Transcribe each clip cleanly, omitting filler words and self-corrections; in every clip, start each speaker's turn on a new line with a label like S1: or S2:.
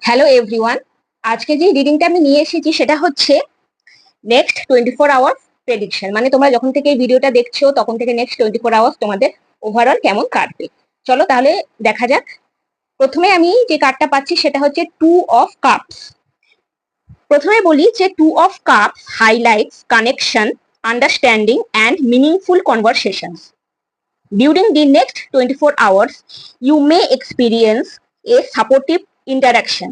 S1: Hello everyone, আজকে যে রিডিংটা আমি নিয়ে এসেছি সেটা হচ্ছে নেক্সট 24 আওয়ার্স প্রেডিকশন। মানে তোমরা যখন থেকে এই ভিডিওটা দেখছো তখন থেকে নেক্সট 24 আওয়ার্স তোমাদের ওভারঅল কেমন কাটবে। চলো তাহলে দেখা যাক। প্রথমে আমি যে কার্ডটা পাচ্ছি সেটা হচ্ছে 2 অফ কাপস। প্রথমে বলি যে 2 of cups highlights connection, understanding and meaningful conversations. During the next 24 hours, you may experience a supportive interaction.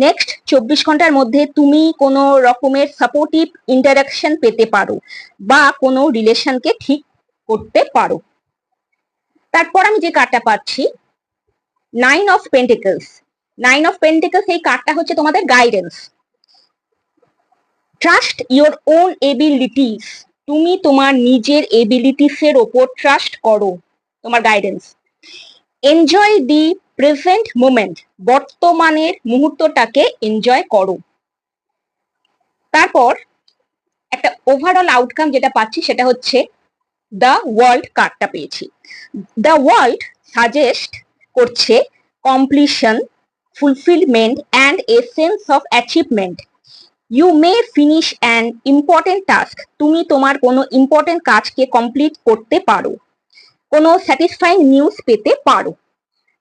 S1: Next 24 ঘন্টার মধ্যে তুমি কোনো রকমের সাপোর্টিভ ইন্টারাকশন পেতে পারো বা কোনো রিলেশনকে ঠিক করতে পারো। তারপর আমি যে কার্ডটা পাচ্ছি 9 অফ পেন্টিকলস। 9 অফ পেন্টিকলস এই কার্ডটা হচ্ছে তোমাদের guidance. Trust your own abilities. তুমি তোমার নিজের এবিলিটিসের ওপর ট্রাস্ট করো, তোমার guidance. Enjoy the present moment. বর্তমানের মুহূর্তটাকে এনজয় করো। তারপর একটা ওভারঅল আউটকাম যেটা পাচ্ছি সেটা হচ্ছে দ্য ওয়ার্ল্ড কার্ডটা পেয়েছি। দ্য ওয়ার্ল্ড সাজেস্ট করছে completion, fulfilment and a sense of achievement. You may finish an important task. তুমি তোমার কোনো ইম্পর্টেন্ট কাজকে কমপ্লিট করতে পারো, কোনো স্যাটিসফাইং নিউজ পেতে পারো।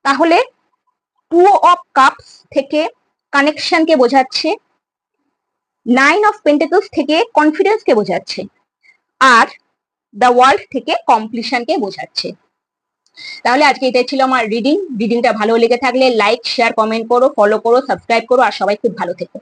S1: তাহলে 2 অফ কাপস থেকে কানেকশনকে বোঝাচ্ছে, 9 অফ পেন্টাকলস থেকে কনফিডেন্সকে বোঝাচ্ছে, আর দ্য ওয়ার্ল্ড থেকে কমপ্লিশনকে বোঝাচ্ছে। তাহলে আজকে এটাই ছিল আমার রিডিংটা ভালো লেগে থাকলে লাইক, শেয়ার, কমেন্ট করো, ফলো করো, সাবস্ক্রাইব করো, আর সবাই খুব ভালো থেকো।